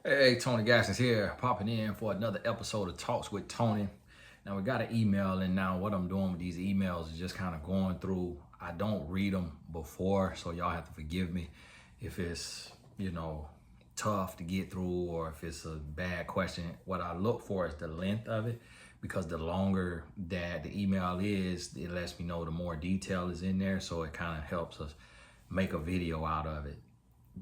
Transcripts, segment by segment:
Hey, Tony Gaskins here, popping in for another episode of Talks with Tony. Now, we got an email, and now what I'm doing with these emails is just kind of going through. I don't read them before, so y'all have to forgive me if it's, tough to get through or if it's a bad question. What I look for is the length of it, because the longer that the email is, it lets me know the more detail is in there, so it kind of helps us make a video out of it.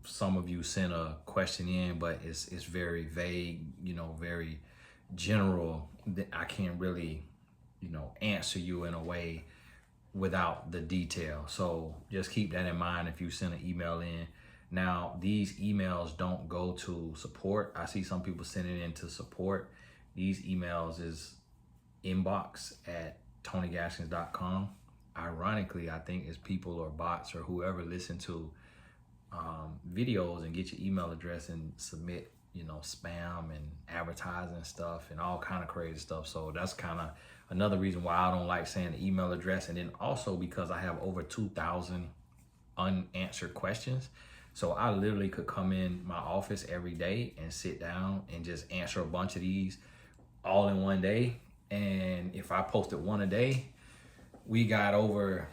Some of you sent a question in, but it's very vague, very general. That I can't really, answer you in a way without the detail. So just keep that in mind if you send an email in. Now, these emails don't go to support. I see some people sending in to support. These emails is inbox at tonygaskins.com. Ironically, I think it's people or bots or whoever listen to videos and get your email address and submit spam and advertising stuff and all kind of crazy stuff. So that's kind of another reason why I don't like saying the email address. And then also because I have over 2,000 unanswered questions, so I literally could come in my office every day and sit down and just answer a bunch of these all in one day. And if I posted one a day, we got over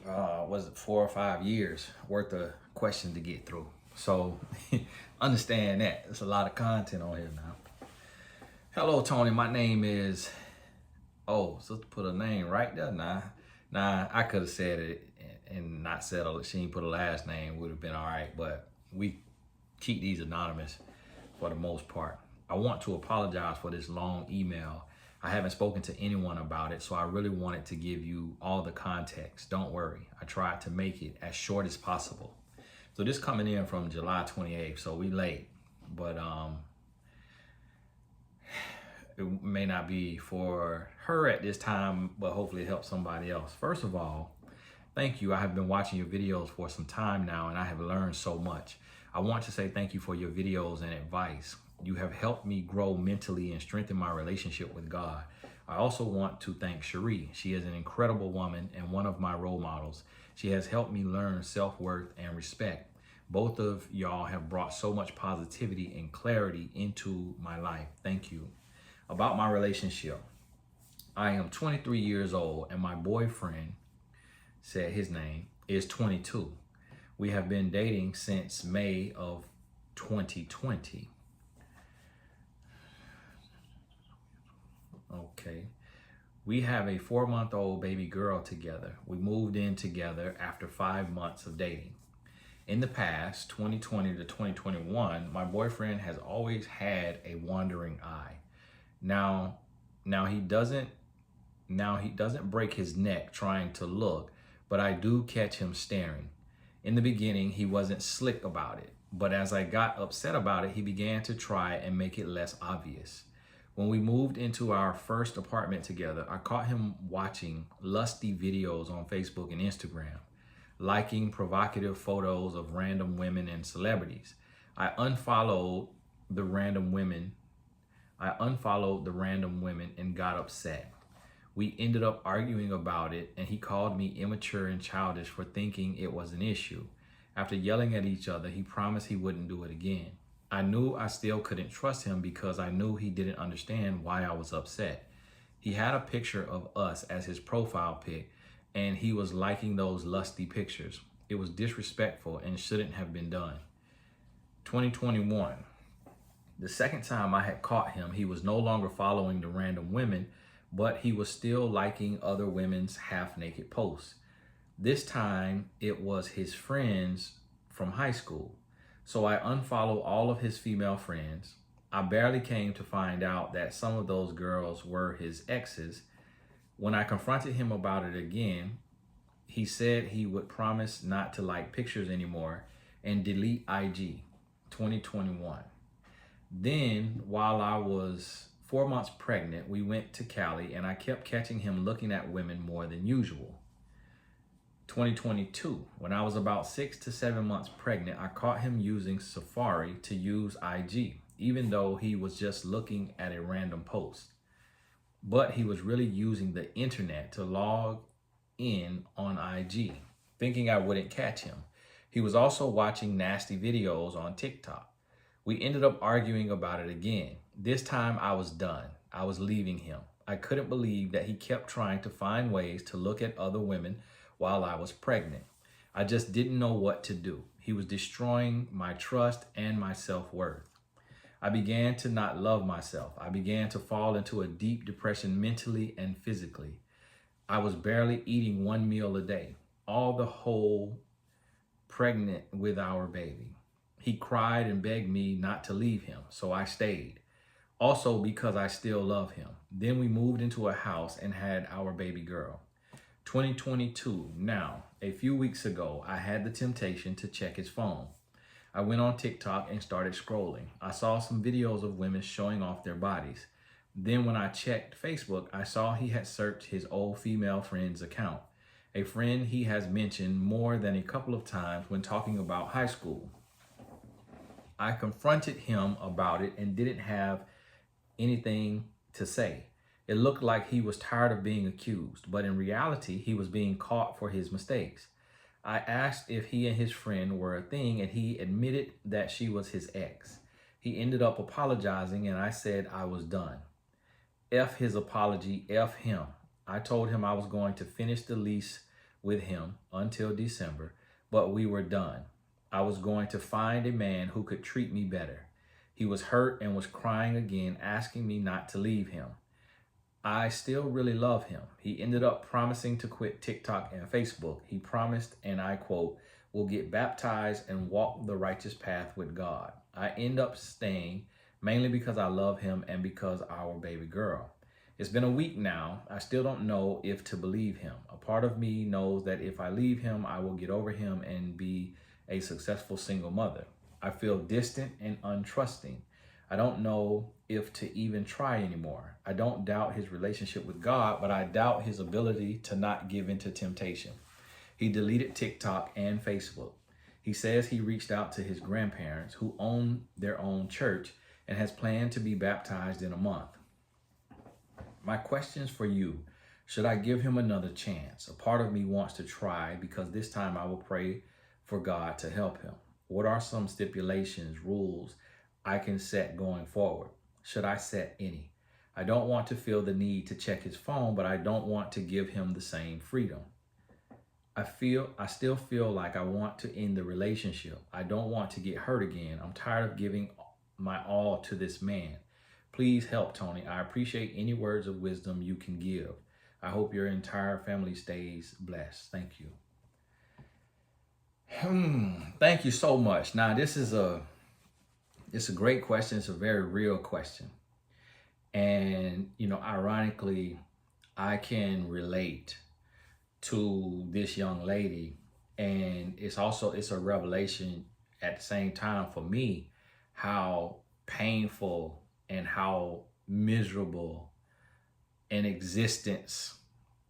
4 or 5 years worth of questions to get through. So understand that there's a lot of content on here now. Hello, Tony. My name is, so to put a name right there. Nah, I could have said it and not said she didn't put a last name, would have been all right, but we keep these anonymous for the most part. I want to apologize for this long email. I haven't spoken to anyone about it, so I really wanted to give you all the context. Don't worry, I tried to make it as short as possible. So this coming in from July 28th, so we late, but it may not be for her at this time, but hopefully it helps somebody else. First of all, thank you. I have been watching your videos for some time now, and I have learned so much. I want to say thank you for your videos and advice. You have helped me grow mentally and strengthen my relationship with God. I also want to thank Cherie. She is an incredible woman and one of my role models. She has helped me learn self-worth and respect. Both of y'all have brought so much positivity and clarity into my life. Thank you. About my relationship, I am 23 years old and my boyfriend, said his name, is 22. We have been dating since May of 2020. Okay. We have a 4-month-old baby girl together. We moved in together after 5 months of dating. In the past, 2020 to 2021, my boyfriend has always had a wandering eye. Now he doesn't break his neck trying to look, but I do catch him staring. In the beginning, he wasn't slick about it, but as I got upset about it, he began to try and make it less obvious. When we moved into our first apartment together, I caught him watching lusty videos on Facebook and Instagram, liking provocative photos of random women and celebrities. I unfollowed the random women and got upset. We ended up arguing about it, and he called me immature and childish for thinking it was an issue. After yelling at each other, he promised he wouldn't do it again. I knew I still couldn't trust him because I knew he didn't understand why I was upset. He had a picture of us as his profile pic, and he was liking those lusty pictures. It was disrespectful and shouldn't have been done. 2021. The second time I had caught him, he was no longer following the random women, but he was still liking other women's half-naked posts. This time, it was his friends from high school. So I unfollowed all of his female friends. I barely came to find out that some of those girls were his exes. When I confronted him about it again, he said he would promise not to like pictures anymore and delete IG. 2021. Then, while I was 4 months pregnant, we went to Cali and I kept catching him looking at women more than usual. 2022, when I was about 6 to 7 months pregnant, I caught him using Safari to use IG, even though he was just looking at a random post. But he was really using the internet to log in on IG, thinking I wouldn't catch him. He was also watching nasty videos on TikTok. We ended up arguing about it again. This time I was done. I was leaving him. I couldn't believe that he kept trying to find ways to look at other women while I was pregnant. I just didn't know what to do. He was destroying my trust and my self-worth. I began to not love myself. I began to fall into a deep depression mentally and physically. I was barely eating one meal a day, all the whole pregnant with our baby. He cried and begged me not to leave him, so I stayed. Also because I still love him. Then we moved into a house and had our baby girl. 2022, now, a few weeks ago, I had the temptation to check his phone. I went on TikTok and started scrolling. I saw some videos of women showing off their bodies. Then when I checked Facebook, I saw he had searched his old female friend's account, a friend he has mentioned more than a couple of times when talking about high school. I confronted him about it and didn't have anything to say. It looked like he was tired of being accused, but in reality, he was being caught for his mistakes. I asked if he and his friend were a thing, and he admitted that she was his ex. He ended up apologizing, and I said I was done. F his apology, F him. I told him I was going to finish the lease with him until December, but we were done. I was going to find a man who could treat me better. He was hurt and was crying again, asking me not to leave him. I still really love him. He ended up promising to quit TikTok and Facebook. He promised, and I quote, will get baptized and walk the righteous path with God. I end up staying mainly because I love him and because our baby girl. It's been a week now. I still don't know if to believe him. A part of me knows that if I leave him, I will get over him and be a successful single mother. I feel distant and untrusting. I don't know if to even try anymore. I don't doubt his relationship with God, but I doubt his ability to not give into temptation. He deleted TikTok and Facebook. He says he reached out to his grandparents who own their own church and has planned to be baptized in a month. My questions for you: should I give him another chance? A part of me wants to try because this time I will pray for God to help him. What are some stipulations, rules I can set going forward? Should I set any? I don't want to feel the need to check his phone, but I don't want to give him the same freedom. I still feel like I want to end the relationship. I don't want to get hurt again. I'm tired of giving my all to this man. Please help, Tony. I appreciate any words of wisdom you can give. I hope your entire family stays blessed. Thank you. Thank you so much. Now, it's a great question. It's a very real question. And, ironically, I can relate to this young lady. And it's a revelation at the same time for me, how painful and how miserable an existence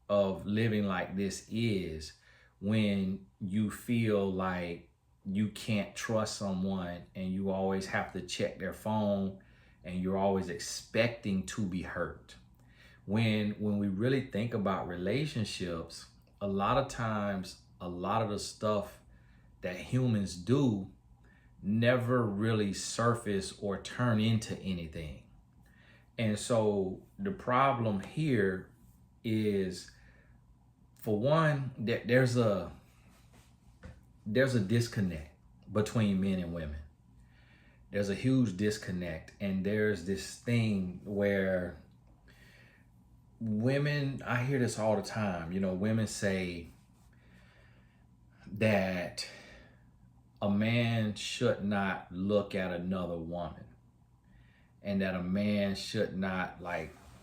of living like this is when you feel like you can't trust someone and you always have to check their phone and you're always expecting to be hurt. When we really think about relationships, a lot of times, a lot of the stuff that humans do never really surface or turn into anything. And so the problem here is, for one, that there's a disconnect between men and women. There's a huge disconnect, and there's this thing where women, I hear this all the time, women say that a man should not look at another woman, and that a man should not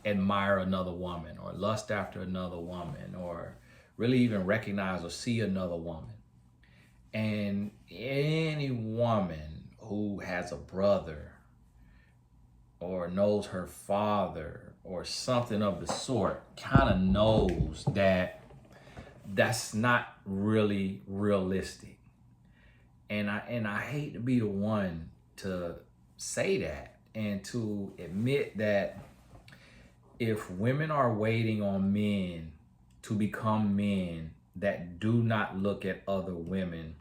admire another woman or lust after another woman or really even recognize or see another woman. And any woman who has a brother or knows her father or something of the sort kind of knows that that's not really realistic. And I hate to be the one to say that and to admit that if women are waiting on men to become men that do not look at other women,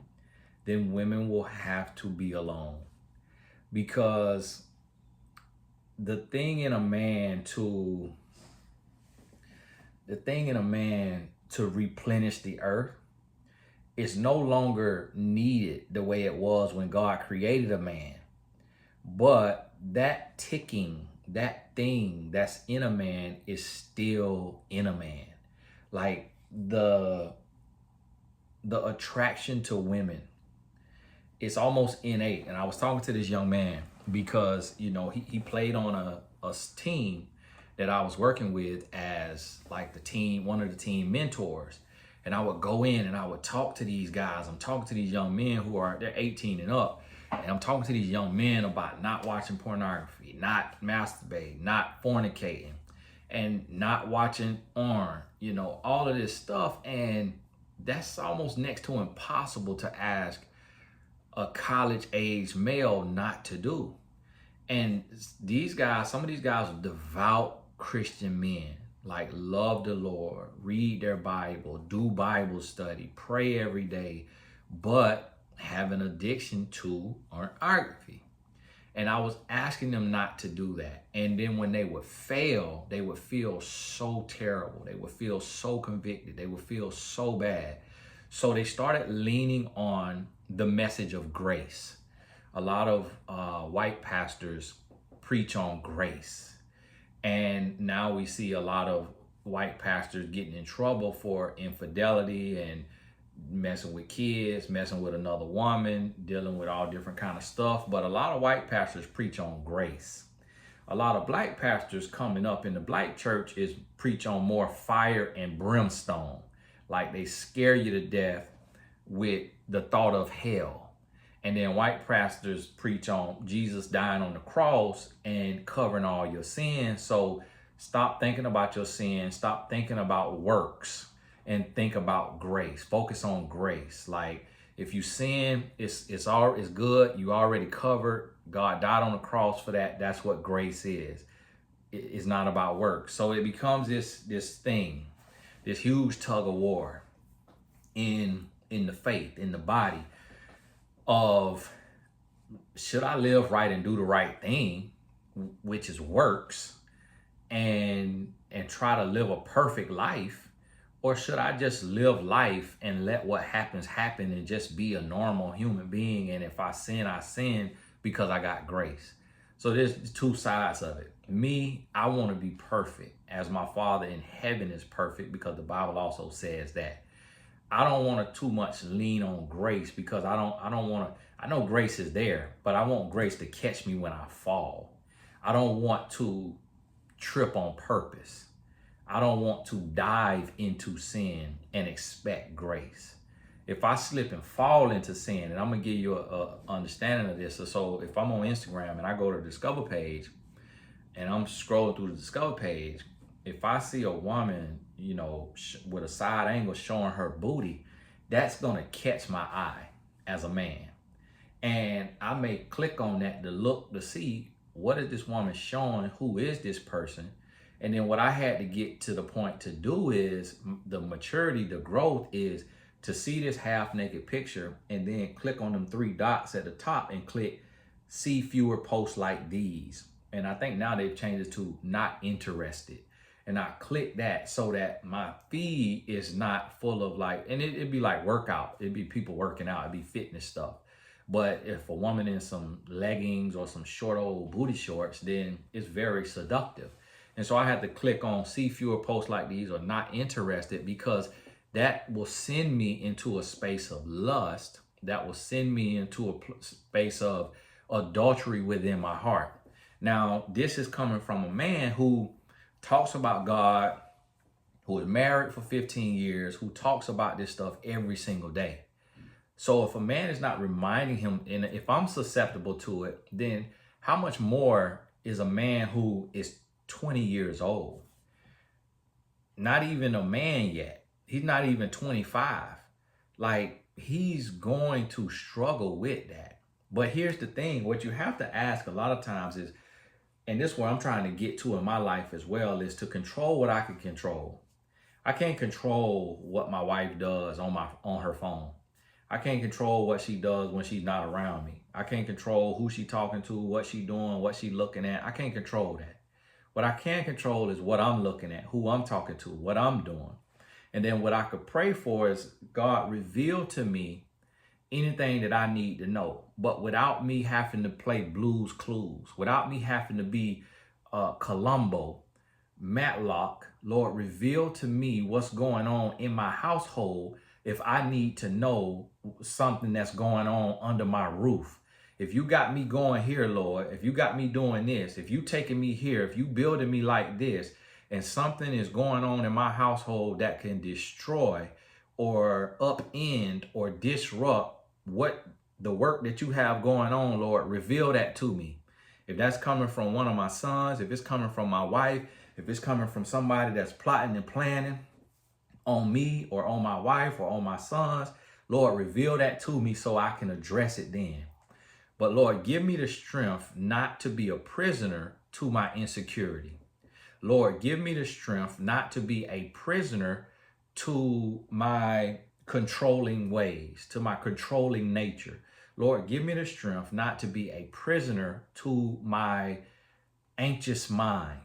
then women will have to be alone. because the thing in a man to replenish the earth is no longer needed the way it was when God created a man. But that ticking, that thing that's in a man is still in a man. Like the attraction to women, it's almost innate. And I was talking to this young man because, you know, he played on a team that I was working with as like one of the team mentors. And I would go in and I would talk to these guys. I'm talking to these young men they're 18 and up. And I'm talking to these young men about not watching pornography, not masturbating, not fornicating, and not watching porn, you know, all of this stuff. And that's almost next to impossible to ask a college-age male not to do. And some of these guys are devout Christian men, like love the Lord, read their Bible, do Bible study, pray every day, but have an addiction to pornography. And I was asking them not to do that. And then when they would fail, they would feel so terrible. They would feel so convicted. They would feel so bad. So they started leaning on the message of grace. A lot of white pastors preach on grace. And now we see a lot of white pastors getting in trouble for infidelity and messing with kids, messing with another woman, dealing with all different kind of stuff. But a lot of white pastors preach on grace. A lot of black pastors coming up in the black church preach on more fire and brimstone. Like they scare you to death with the thought of hell. And then white pastors preach on Jesus dying on the cross and covering all your sins. So stop thinking about your sins. Stop thinking about works and think about grace. Focus on grace. Like if you sin, it's good. You already covered. God died on the cross for that. That's what grace is. It's not about works. So it becomes this thing, this huge tug of war in the faith, in the body, of should I live right and do the right thing, which is works, and try to live a perfect life, or should I just live life and let what happens happen and just be a normal human being, and if I sin because I got grace. So there's two sides of it. Me, I want to be perfect as my Father in heaven is perfect, because the Bible also says that. I don't want to too much lean on grace, because I don't want to, I know grace is there, but I want grace to catch me when I fall. I don't want to trip on purpose. I don't want to dive into sin and expect grace. If I slip and fall into sin, and I'm going to give you a understanding of this. So if I'm on Instagram and I go to the Discover page and I'm scrolling through the Discover page, if I see a woman, you know, with a side angle showing her booty, that's going to catch my eye as a man. And I may click on that to look to see, what is this woman showing? Who is this person? And then what I had to get to the point to do is the maturity, the growth is to see this half naked picture and then click on them 3 dots at the top and click see fewer posts like these. And I think now they've changed it to not interested. And I click that so that my feed is not full of like, and it'd be like workout. It'd be people working out. It'd be fitness stuff. But if a woman in some leggings or some short old booty shorts, then it's very seductive. And so I had to click on see fewer posts like these or not interested, because that will send me into a space of lust. That will send me into a space of adultery within my heart. Now, this is coming from a man who talks about God, who is married for 15 years, who talks about this stuff every single day. So if a man is not reminding him, and if I'm susceptible to it, then how much more is a man who is 20 years old? Not even a man yet. He's not even 25. Like, he's going to struggle with that. But here's the thing, what you have to ask a lot of times is, and this is where I'm trying to get to in my life as well, is to control what I can control. I can't control what my wife does on her phone. I can't control what she does when she's not around me. I can't control who she talking to, what she doing, what she looking at. I can't control that. What I can control is what I'm looking at, who I'm talking to, what I'm doing. And then what I could pray for is, God, reveal to me anything that I need to know, but without me having to play Blues Clues, without me having to be Columbo, Matlock. Lord, reveal to me what's going on in my household if I need to know something that's going on under my roof. If you got me going here, Lord, if you got me doing this, if you taking me here, if you building me like this, and something is going on in my household that can destroy or upend or disrupt what the work that you have going on, Lord, reveal that to me. If that's coming from one of my sons, if it's coming from my wife, if it's coming from somebody that's plotting and planning on me or on my wife or on my sons, Lord, reveal that to me so I can address it then. But Lord, give me the strength not to be a prisoner to my insecurity. Lord, give me the strength not to be a prisoner to my controlling ways, to my controlling nature. Lord, give me the strength not to be a prisoner to my anxious mind.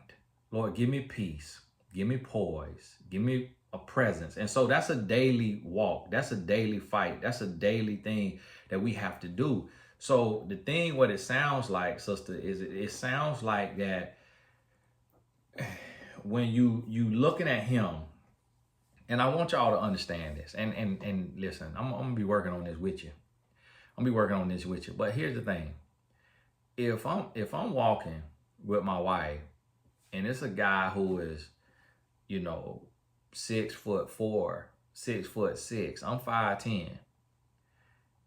Lord, give me peace, give me poise, give me a presence. And so that's a daily walk. That's a daily fight. That's a daily thing that we have to do. So the thing, what it sounds like, sister, is it sounds like that when you looking at him, and I want y'all to understand this, and listen, I'm gonna be working on this with you. I'm gonna be working on this with you. But here's the thing: if I'm walking with my wife, and it's a guy who is, 6'4", 6'6", I'm 5'10",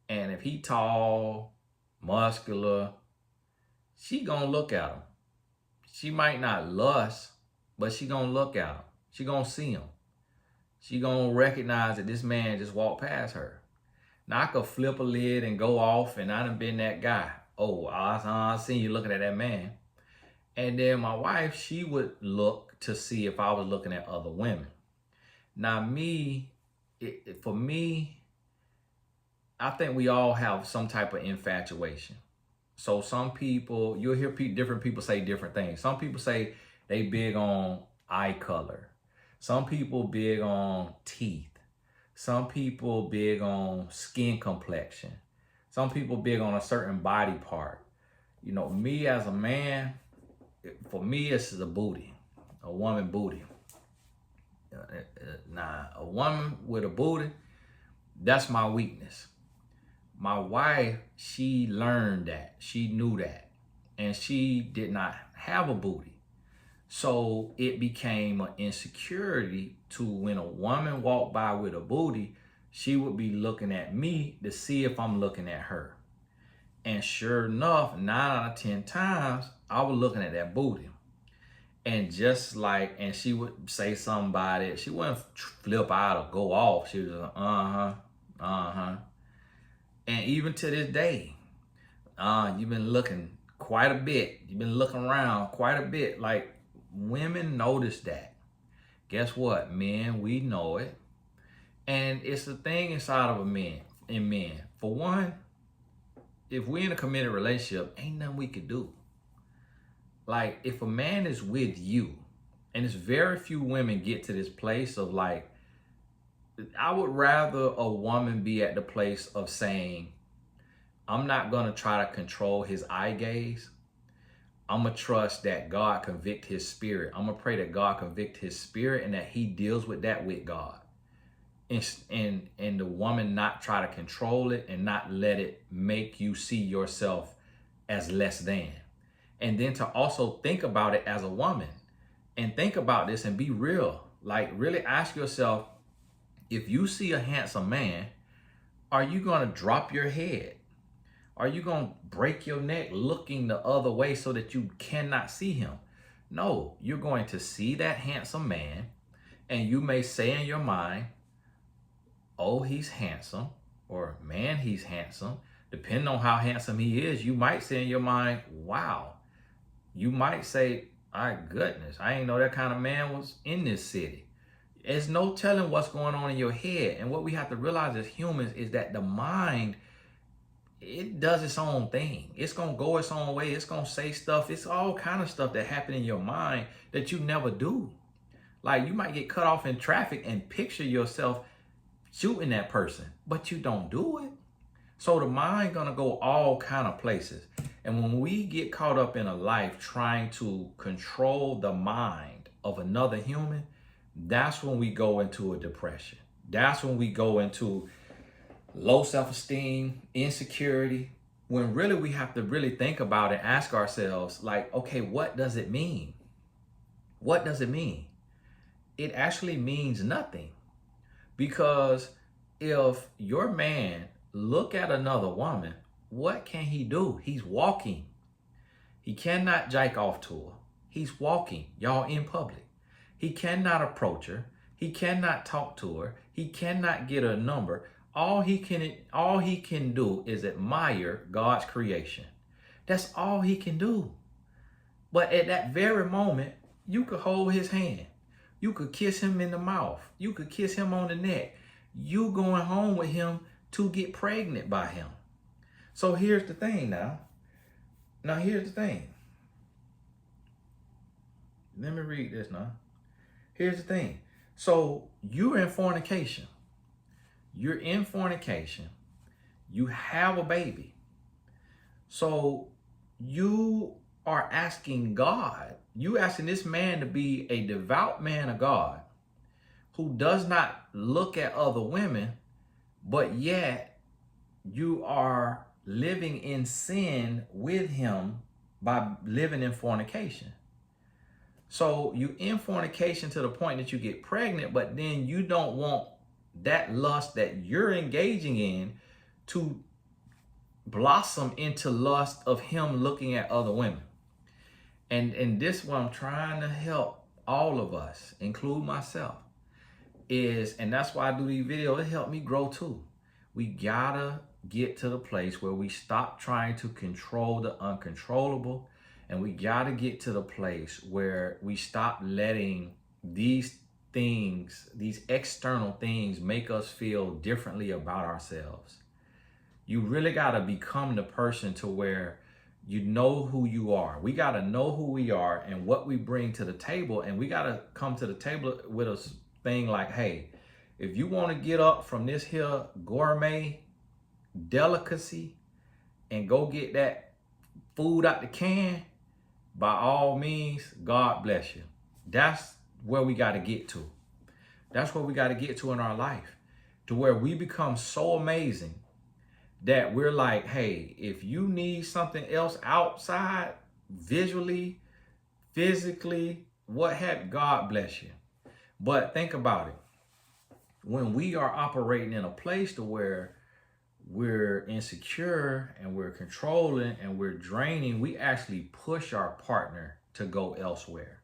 and if he tall, muscular, she gonna look at him. She might not lust, but she gonna look at him. She gonna see him. She gonna recognize that this man just walked past her. Now I could flip a lid and go off, and I done been that guy. Oh, I seen you looking at that man. And then my wife, she would look to see if I was looking at other women. Now for me, I think we all have some type of infatuation. So some people, you'll hear different people say different things. Some people say they big on eye color. Some people big on teeth. Some people big on skin complexion. Some people big on a certain body part. Me as a man, for me, this is a booty, a woman booty. Now, a woman with a booty, that's my weakness. My wife, she learned that. She knew that. And she did not have a booty. So it became an insecurity to when a woman walked by with a booty, she would be looking at me to see if I'm looking at her. And sure enough, 9 out of 10 times, I was looking at that booty. And and she would say something about it. She wouldn't flip out or go off. She was like, And even to this day, you've been looking quite a bit. You've been looking around quite a bit. Like, women notice that. Guess what? Men, we know it. And it's a thing inside of men. For one, if we're in a committed relationship, ain't nothing we could do. Like, if a man is with you, and it's very few women get to this place of like, I would rather a woman be at the place of saying, I'm not going to try to control his eye gaze. I'm going to trust that God convict his spirit. I'm going to pray that God convict his spirit and that he deals with that with God. And the woman not try to control it and not let it make you see yourself as less than. And then to also think about it as a woman and think about this and be real. Like, really ask yourself, if you see a handsome man, are you going to drop your head? Are you going to break your neck looking the other way so that you cannot see him? No, you're going to see that handsome man, and you may say in your mind, oh, he's handsome, or man, he's handsome. Depending on how handsome he is, you might say in your mind, wow. You might say, my goodness, I didn't know that kind of man was in this city. There's no telling what's going on in your head. And what we have to realize as humans is that the mind, it does its own thing. It's going to go its own way. It's going to say stuff. It's all kind of stuff that happen in your mind that you never do. Like you might get cut off in traffic and picture yourself shooting that person, but you don't do it. So the mind gonna go all kind of places. And when we get caught up in a life trying to control the mind of another human, that's when we go into a depression. That's when we go into low self-esteem, insecurity, when really we have to really think about it, ask ourselves like, okay, what does it mean? What does it mean? It actually means nothing. Because if your man look at another woman, what can he do? He's walking. He cannot jack off to her. He's walking, y'all, in public. He cannot approach her. He cannot talk to her. He cannot get a number. All he can do is admire God's creation. That's all he can do. But at that very moment, you could hold his hand. You could kiss him in the mouth. You could kiss him on the neck. You going home with him to get pregnant by him. So here's the thing now. Now here's the thing. Let me read this now. Here's the thing. So you're in fornication. You're in fornication. You have a baby. So you are asking God, you asking this man to be a devout man of God who does not look at other women, but yet you are living in sin with him by living in fornication. So you in fornication to the point that you get pregnant, but then you don't want that lust that you're engaging in to blossom into lust of him looking at other women. And this what I'm trying to help all of us, include myself, is, and that's why I do these videos, it helped me grow too. We gotta get to the place where we stop trying to control the uncontrollable, and we gotta get to the place where we stop letting these things, these external things, make us feel differently about ourselves. You really gotta become the person to where you know who you are. We got to know who we are and what we bring to the table. And we got to come to the table with a thing like, hey, if you want to get up from this here gourmet delicacy and go get that food out the can, by all means, God bless you. That's where we got to get to. That's where we got to get to in our life, to where we become so amazing that we're like, hey, if you need something else outside, visually, physically, what have, God bless you. But think about it. When we are operating in a place to where we're insecure and we're controlling and we're draining, we actually push our partner to go elsewhere.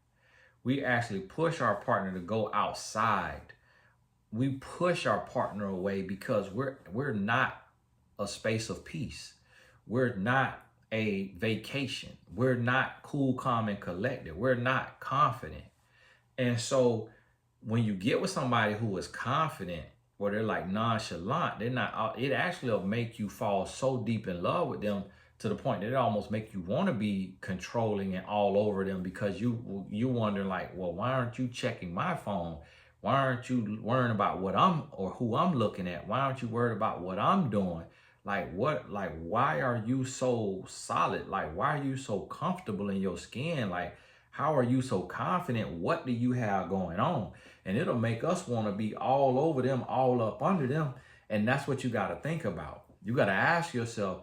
We actually push our partner to go outside. We push our partner away because we're not a space of peace. We're not a vacation. We're not cool, calm, and collected. We're not confident. And so when you get with somebody who is confident, or they're like nonchalant, they're not, it actually will make you fall so deep in love with them to the point that it almost make you want to be controlling and all over them, because you wonder like, well, why aren't you checking my phone? Why aren't you worrying about what I'm, or who I'm looking at? Why aren't you worried about what I'm doing? Like what, like, why are you so solid? Like, why are you so comfortable in your skin? Like, how are you so confident? What do you have going on? And it'll make us want to be all over them, all up under them. And that's what you got to think about. You got to ask yourself,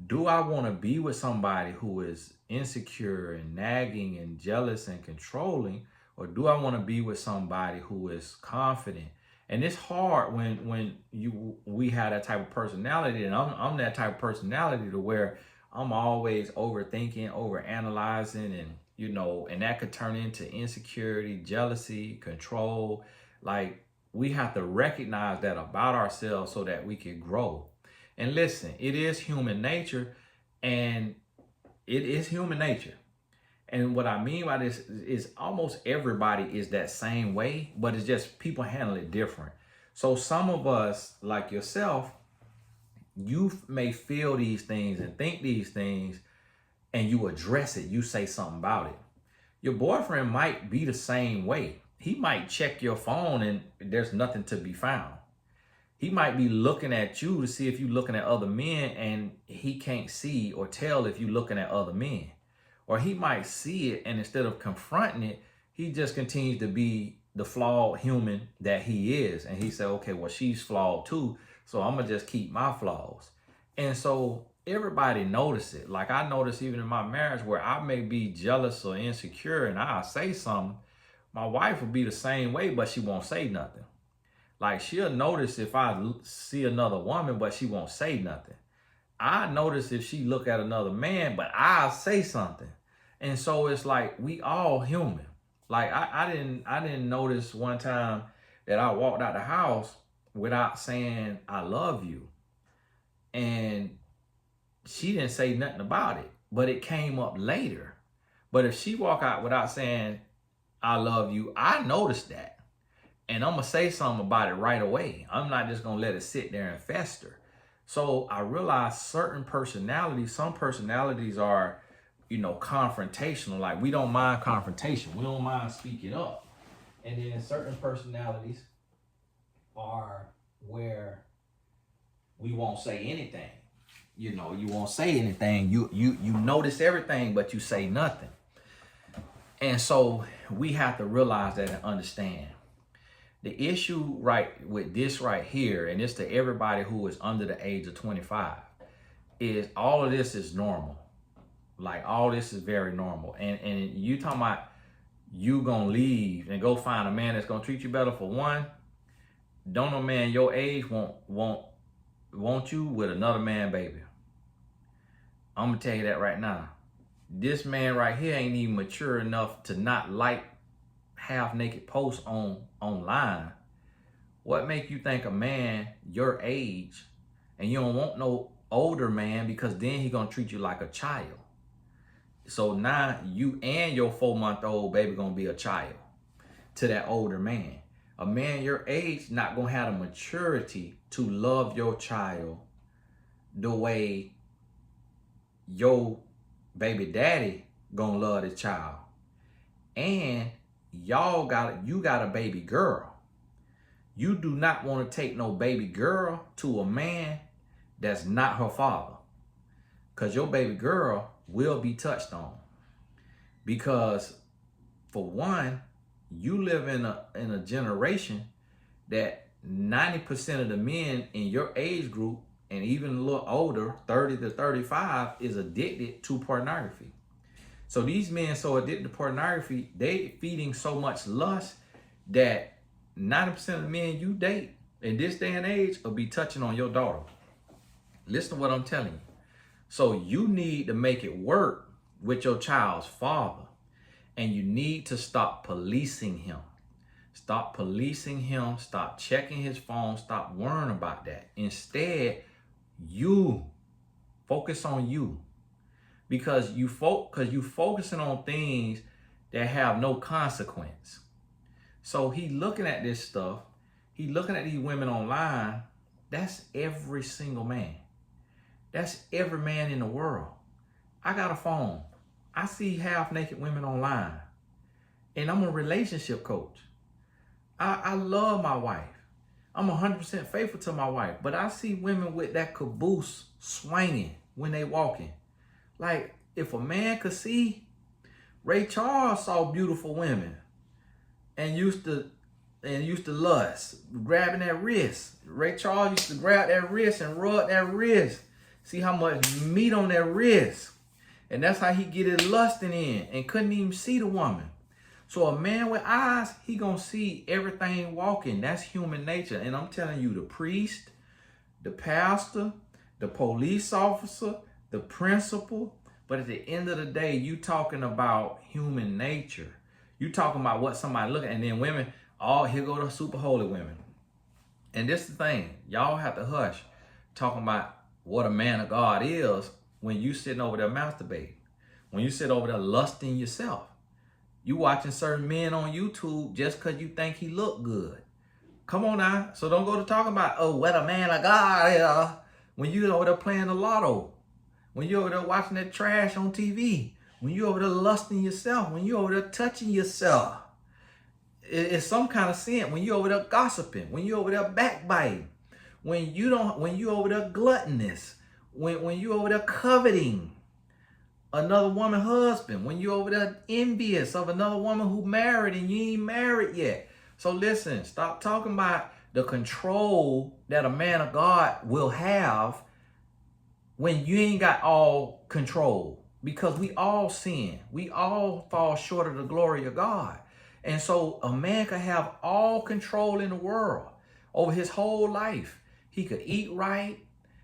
do I want to be with somebody who is insecure and nagging and jealous and controlling? Or do I want to be with somebody who is confident? And it's hard when we have that type of personality, and I'm that type of personality to where I'm always overthinking, overanalyzing, and that could turn into insecurity, jealousy, control. Like, we have to recognize that about ourselves so that we can grow. And listen, it is human nature, and it is human nature. And what I mean by this is almost everybody is that same way, but it's just people handle it different. So some of us, like yourself, you may feel these things and think these things, and you address it. You say something about it. Your boyfriend might be the same way. He might check your phone and there's nothing to be found. He might be looking at you to see if you're looking at other men, and he can't see or tell if you're looking at other men. Or he might see it, and instead of confronting it, he just continues to be the flawed human that he is. And he said, okay, well, she's flawed too, so I'm gonna just keep my flaws. And so everybody notice it. Like I notice even in my marriage where I may be jealous or insecure and I'll say something, my wife will be the same way, but she won't say nothing. Like she'll notice if I see another woman, but she won't say nothing. I notice if she look at another man, but I'll say something. And so it's like we all human. Like I didn't notice one time that I walked out the house without saying I love you. And she didn't say nothing about it, but it came up later. But if she walk out without saying I love you, I noticed that. And I'm going to say something about it right away. I'm not just going to let it sit there and fester. So I realized some personalities are, confrontational. Like we don't mind confrontation. We don't mind speaking up. And then certain personalities are where we won't say anything. You won't say anything. You notice everything, but you say nothing. And so we have to realize that and understand. The issue with this right here, and it's to everybody who is under the age of 25, is all of this is normal. Like all this is very normal. And you talking about you gonna leave and go find a man that's gonna treat you better. For one, don't no man your age want you with another man, baby. I'm gonna tell you that right now. This man right here ain't even mature enough to not like half naked posts online. What make you think a man your age, and you don't want no older man, because then he gonna treat you like a child. So now you and your 4-month-old baby gonna be a child to that older man. A man your age not gonna have the maturity to love your child the way your baby daddy gonna love his child. And you got a baby girl. You do not want to take no baby girl to a man that's not her father, because your baby girl will be touched on. Because for one, you live in a generation that 90% of the men in your age group, and even a little older, 30 to 35, is addicted to pornography. So these men so addicted to pornography, they feeding so much lust that 90% of the men you date in this day and age will be touching on your daughter. Listen to what I'm telling you. So you need to make it work with your child's father, and you need to stop policing him. Stop policing him. Stop checking his phone. Stop worrying about that. Instead, you focus on you. Because you focusing on things that have no consequence. So he looking at this stuff. He looking at these women online. That's every single man. That's every man in the world. I got a phone. I see half naked women online. And I'm a relationship coach. I love my wife. I'm 100% faithful to my wife. But I see women with that caboose swinging when they walking. Like, if a man could see, Ray Charles saw beautiful women and used to lust, grabbing that wrist. Ray Charles used to grab that wrist and rub that wrist. See how much meat on that wrist. And that's how he get it lusting in and couldn't even see the woman. So a man with eyes, he gonna see everything walking. That's human nature. And I'm telling you, the priest, the pastor, the police officer, the principal, but at the end of the day, you talking about human nature. You talking about what somebody look at, and then women, here go the super holy women. And this is the thing, y'all have to hush talking about what a man of God is when you sitting over there masturbating. When you sit over there lusting yourself. You watching certain men on YouTube just because you think he look good. Come on now. So don't go to talking about, oh, what a man of God is. When you over there playing the lotto. When you over there watching that trash on TV. When you over there lusting yourself. When you over there touching yourself. It's some kind of sin. When you over there gossiping. When you over there backbiting. When you over there gluttonous. When you over there coveting another woman husband, when you over there envious of another woman who married and you ain't married yet. So listen, stop talking about the control that a man of God will have when you ain't got all control, because we all sin. We all fall short of the glory of God. And so a man could have all control in the world over his whole life. He could eat right.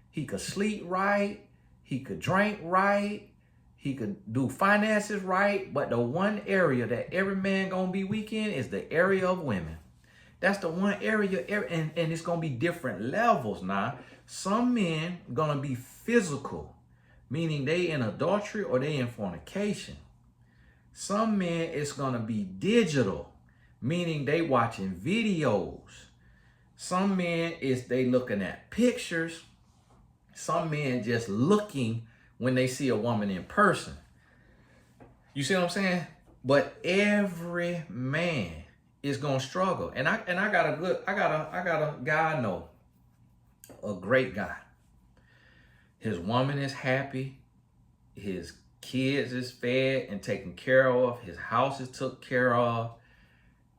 He could sleep right. He could drink right. He could do finances right, but the one area that every man gonna be weak in is the area of women. That's the one area, and it's gonna be different levels now. Some men gonna be physical, meaning they in adultery or they in fornication. Some men it's gonna be digital, meaning they watching videos. Some men is they looking at pictures. Some men just looking when they see a woman in person. You see what I'm saying? But every man is gonna struggle. And I got a guy I know, a great guy. His woman is happy, his kids is fed and taken care of, his house is took care of.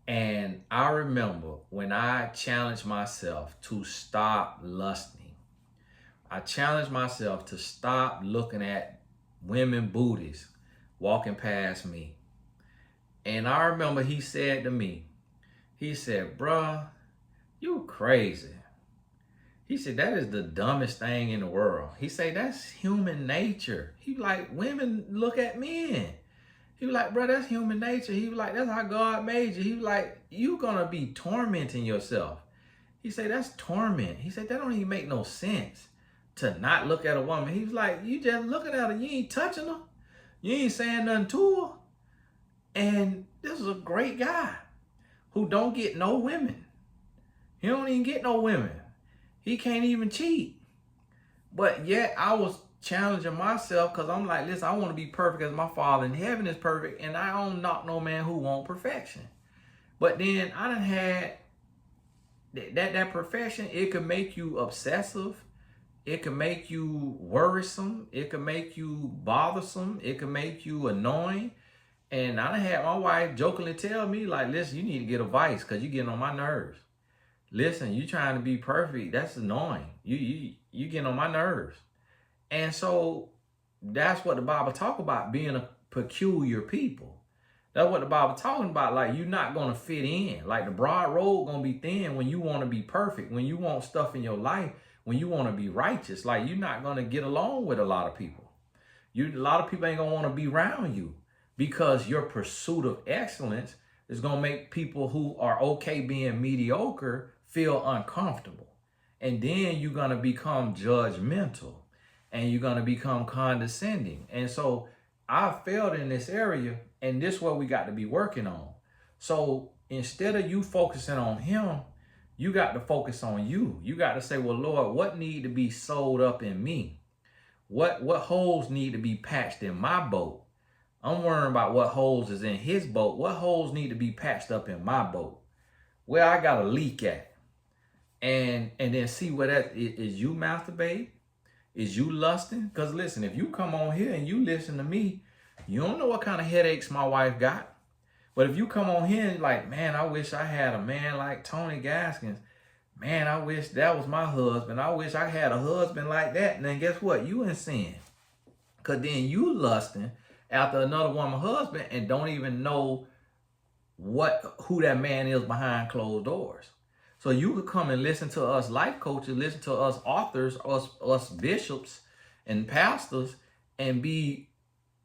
And I remember when I challenged myself to stop lusting. I challenged myself to stop looking at women booties walking past me. And I remember he said to me, he said, bruh, you crazy. He said, that is the dumbest thing in the world. He said, that's human nature. He like, women look at men. He was like, bro, that's human nature. He was like, that's how God made you. He was like, you gonna be tormenting yourself. He said, that's torment. He said, that don't even make no sense. To not look at a woman. He was like, you just looking at her, you ain't touching her. You ain't saying nothing to her. And this is a great guy who don't get no women. He don't even get no women. He can't even cheat. But yet I was challenging myself because I'm like, listen, I want to be perfect as my Father in heaven is perfect. And I don't knock no man who want perfection. But then I done had that perfection. It could make you obsessive. It can make you worrisome. It can make you bothersome. It can make you annoying. And I done had my wife jokingly tell me, like, listen, you need to get a vice because you're getting on my nerves. Listen, you trying to be perfect. That's annoying. You getting on my nerves. And so that's what the Bible talk about, being a peculiar people. That's what the Bible talking about. Like, you're not going to fit in. Like, the broad road going to be thin when you want to be perfect, when you want stuff in your life, when you want to be righteous. Like, you're not going to get along with a lot of people. A lot of people ain't going to want to be around you because your pursuit of excellence is going to make people who are okay being mediocre feel uncomfortable. And then you're going to become judgmental and you're going to become condescending. And so I failed in this area, and this is what we got to be working on. So instead of you focusing on him, you got to focus on you. You got to say, well, Lord, what need to be sewed up in me? What holes need to be patched in my boat? I'm worrying about what holes is in his boat. What holes need to be patched up in my boat? Where I got a leak at? And then see what that is. You masturbate? Is you lusting? Because listen, if you come on here and you listen to me, you don't know what kind of headaches my wife got. But if you come on here and like, man, I wish I had a man like Tony Gaskins. Man, I wish that was my husband. I wish I had a husband like that. And then guess what? You in sin. Because then you lusting after another woman's husband and don't even know who that man is behind closed doors. So you could come and listen to us life coaches, listen to us authors, us bishops and pastors, and be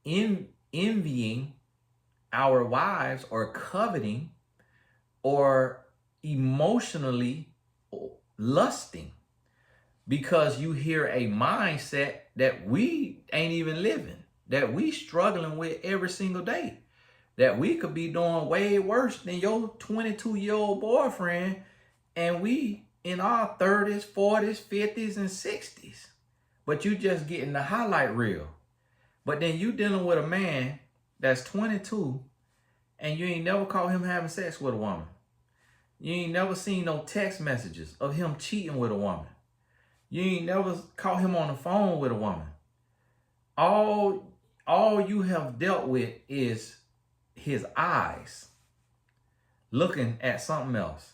envying our wives or coveting or emotionally lusting because you hear a mindset that we ain't even living. that we struggling with every single day, that we could be doing way worse than your 22-year-old boyfriend, and we in our 30s, 40s, 50s, and 60s. But you just getting the highlight reel. But then you dealing with a man that's 22 and you ain't never caught him having sex with a woman. You ain't never seen no text messages of him cheating with a woman. You ain't never caught him on the phone with a woman. All you have dealt with is his eyes looking at something else.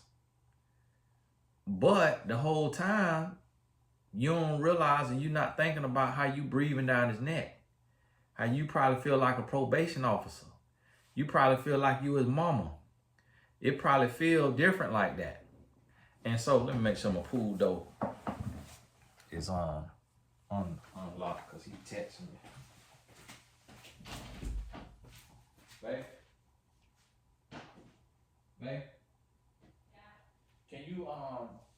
But the whole time, you don't realize and you're not thinking about how you breathing down his neck. How you probably feel like a probation officer. You probably feel like you his mama. It probably feel different like that. And so let me make sure my pool door is unlocked because he texted me. Babe? Babe? Can you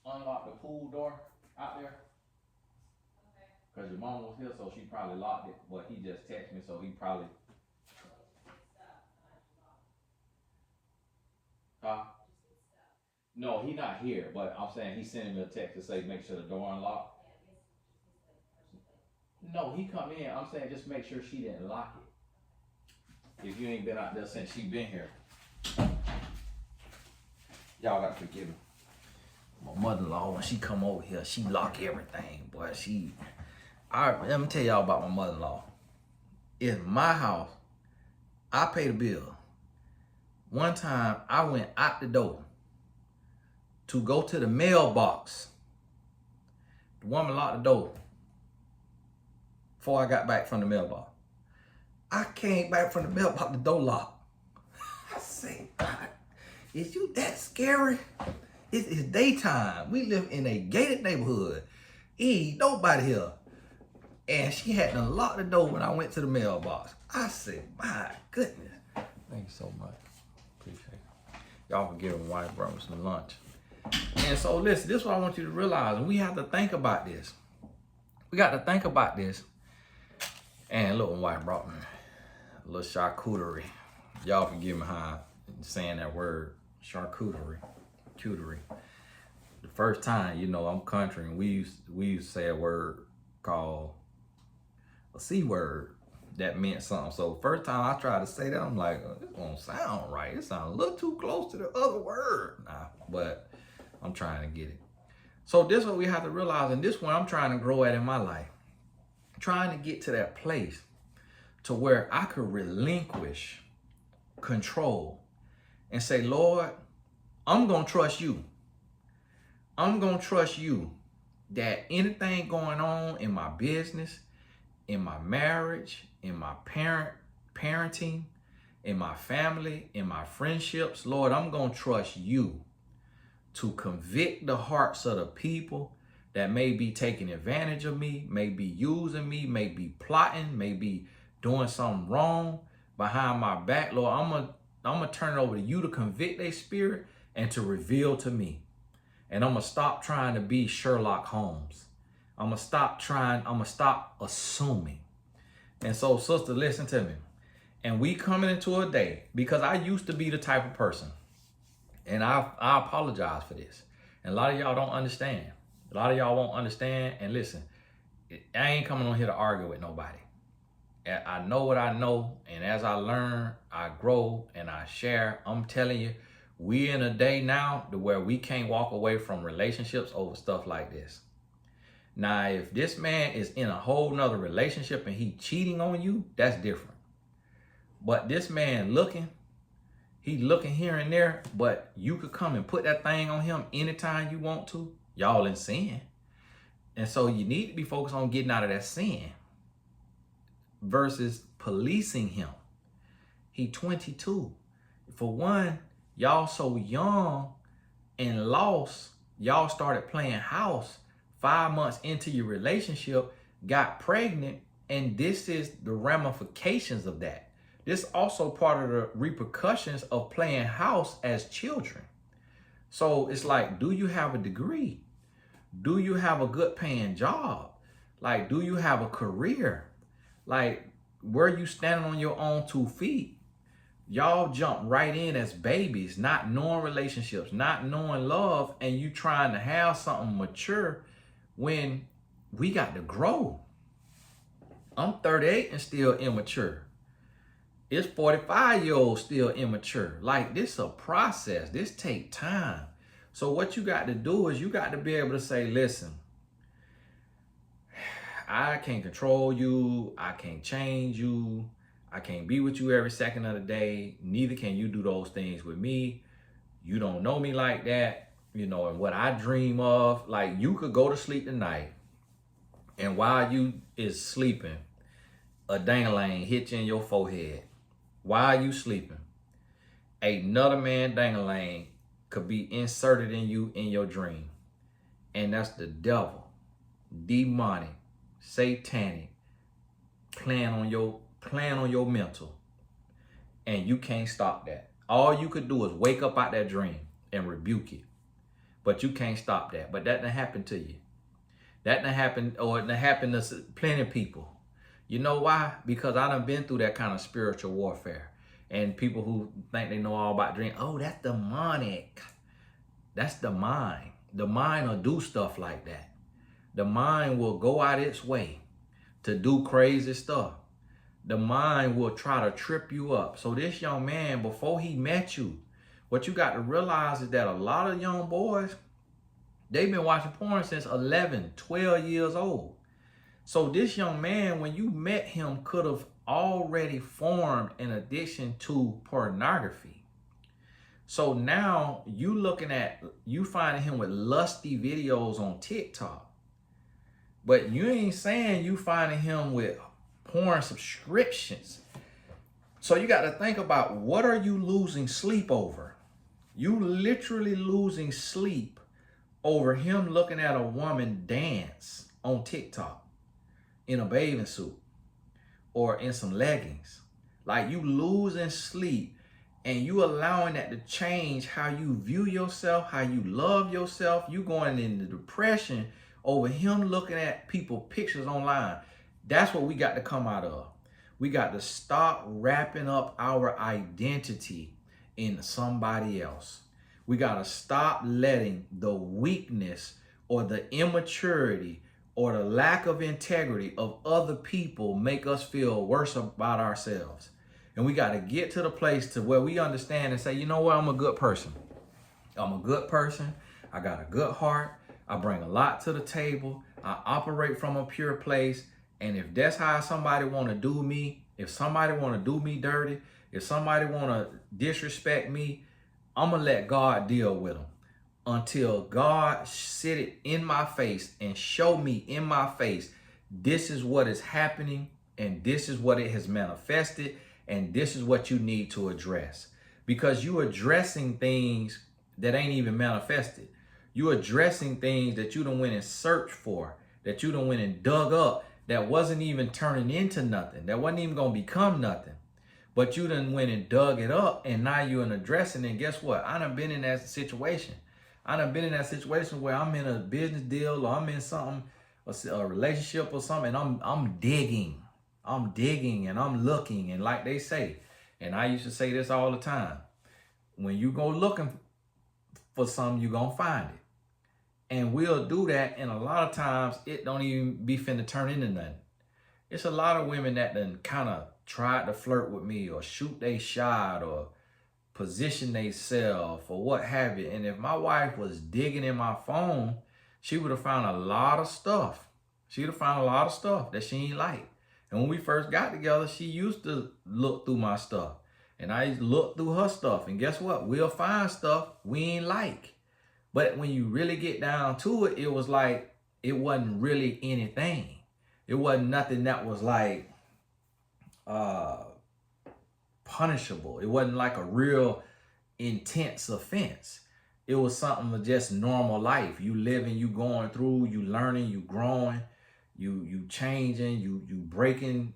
unlock the pool door out there? Okay. Because your mom was here, so she probably locked it, but he just texted me, so he probably... No, he not here, but I'm saying he sending me a text to say make sure the door unlocked. No, he come in. I'm saying just make sure she didn't lock it. If you ain't been out there since she been here. Y'all got to forgive me. My mother-in-law, when she come over here, she lock everything. Boy, let me tell y'all about my mother-in-law. In my house, I pay the bill. One time, I went out the door to go to the mailbox. The woman locked the door before I got back from the mailbox. I came back from the mailbox, the door locked. I said, God, is you that scary? It's daytime. We live in a gated neighborhood. Ain't nobody here. And she had to lock the door when I went to the mailbox. I said, my goodness. Thank you so much. Appreciate it. Y'all forgive me why I brought me some lunch. And so listen, this is what I want you to realize. And we have to think about this. We got to think about this. And look, my wife brought me a little charcuterie. Y'all forgive me how I'm saying that word, charcuterie. Cuterie. The first time, you know, I'm country and we used to say a word called a C word that meant something. So first time I tried to say that, I'm like, oh, this won't sound right. It sounds a little too close to the other word. Nah, but I'm trying to get it. So this is what we have to realize, and this is what I'm trying to grow at in my life. Trying to get to that place to where I could relinquish control and say, Lord, I'm going to trust you. I'm going to trust you that anything going on in my business, in my marriage, in my parenting, in my family, in my friendships, Lord, I'm going to trust you to convict the hearts of the people that may be taking advantage of me, may be using me, may be plotting, may be doing something wrong behind my back. Lord, I'm going to turn it over to you to convict their spirit and to reveal to me. And I'm going to stop trying to be Sherlock Holmes. I'm going to stop assuming. And so, sister, listen to me. And we coming into a day, because I used to be the type of person, and I apologize for this. And a lot of y'all don't understand. A lot of y'all won't understand. And listen, I ain't coming on here to argue with nobody. I know what I know, and as I learn, I grow and I share. I'm telling you, we in a day now to where we can't walk away from relationships over stuff like this. Now, if this man is in a whole nother relationship and he cheating on you, that's different. But this man he looking here and there, but you could come and put that thing on him anytime you want to. Y'all in sin. And so you need to be focused on getting out of that sin versus policing him. He 22. For one, y'all so young and lost, y'all started playing house 5 months into your relationship, got pregnant, and this is the ramifications of that. This is also part of the repercussions of playing house as children. So it's like, do you have a degree? Do you have a good paying job? Like, do you have a career? Like, where you standing on your own 2 feet, y'all jump right in as babies, not knowing relationships, not knowing love, and you trying to have something mature when we got to grow. I'm 38 and still immature. It's 45-year-olds still immature. Like, this is a process. This take time. So what you got to do is you got to be able to say, listen, I can't control you. I can't change you. I can't be with you every second of the day. Neither can you do those things with me. You don't know me like that. You know, and what I dream of, like, you could go to sleep tonight, and while you is sleeping, a dang-a-lang hit you in your forehead. While you sleeping, another man dang-a-lang could be inserted in you in your dream. And that's the devil, demonic, satanic, playing on your mental. And you can't stop that. All you could do is wake up out that dream and rebuke it. But you can't stop that. But that done happened to you. That done happened, or it done happened to plenty of people. You know why? Because I done been through that kind of spiritual warfare. And people who think they know all about dreams, oh, that's demonic. That's the mind. The mind will do stuff like that. The mind will go out its way to do crazy stuff. The mind will try to trip you up. So this young man, before he met you, what you got to realize is that a lot of young boys, they've been watching porn since 11, 12 years old. So this young man, when you met him, could have already formed an addiction to pornography. So now you finding him with lusty videos on TikTok. But you ain't saying you finding him with porn subscriptions. So you got to think about, what are you losing sleep over? You literally losing sleep over him looking at a woman dance on TikTok in a bathing suit or in some leggings. Like, you losing sleep, and you allowing that to change how you view yourself, how you love yourself. You going into depression over him looking at people pictures online. That's what we got to come out of. We got to stop wrapping up our identity in somebody else. We got to stop letting the weakness or the immaturity or the lack of integrity of other people make us feel worse about ourselves. And we got to get to the place to where we understand and say, you know what, I'm a good person. I'm a good person. I got a good heart. I bring a lot to the table. I operate from a pure place. And if that's how somebody want to do me, if somebody want to do me dirty, if somebody want to disrespect me, I'm going to let God deal with them until God sit it in my face and show me in my face, this is what is happening, and this is what it has manifested, and this is what you need to address. Because you addressing things that ain't even manifested. You addressing things that you done went and searched for, that you done went and dug up, that wasn't even turning into nothing, that wasn't even going to become nothing. But you done went and dug it up, and now you're addressing it. And guess what? I done been in that situation. I done been in that situation where I'm in a business deal, or I'm in something, a relationship or something, and I'm digging. I'm digging and I'm looking, and like they say, and I used to say this all the time, when you go looking for something, you're going to find it. And we'll do that, and a lot of times it don't even be finna turn into nothing. It's a lot of women that done kind of tried to flirt with me, or shoot they shot, or position themselves, or what have you. And if my wife was digging in my phone, she would have found a lot of stuff. She'd have found a lot of stuff that she ain't like. And when we first got together, she used to look through my stuff, and I used to look through her stuff. And guess what? We'll find stuff we ain't like. But when you really get down to it, it was like, it wasn't really anything. It wasn't nothing that was like punishable. It wasn't like a real intense offense. It was something of just normal life. You living, you going through, you learning, you growing, you changing, you breaking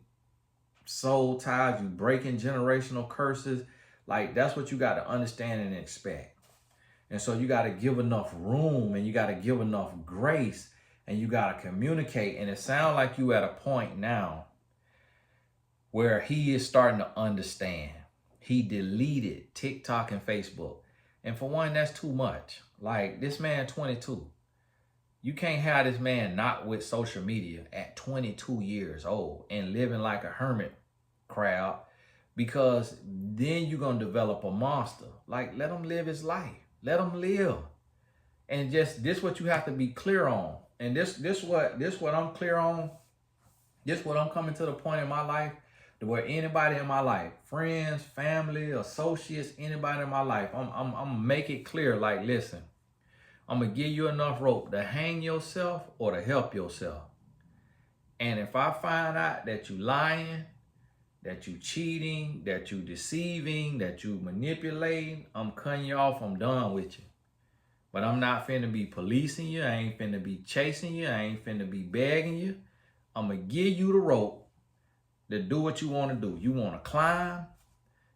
soul ties, you breaking generational curses. Like, that's what you got to understand and expect. And so you got to give enough room, and you got to give enough grace, and you got to communicate. And it sounds like you at a point now where he is starting to understand. He deleted TikTok and Facebook. And for one, that's too much. Like, this man 22. You can't have this man not with social media at 22 years old and living like a hermit crowd, because then you're going to develop a monster. Like, let him live his life. Let him live. And just this what you have to be clear on. And this what I'm clear on. This what I'm coming to the point in my life to where anybody in my life, friends, family, associates, anybody in my life, I'm gonna make it clear, like, listen, I'm gonna give you enough rope to hang yourself or to help yourself. And if I find out that you lying, that you cheating, that you deceiving, that you manipulating, I'm cutting you off. I'm done with you. But I'm not finna be policing you. I ain't finna be chasing you. I ain't finna be begging you. I'm gonna give you the rope to do what you want to do. You want to climb,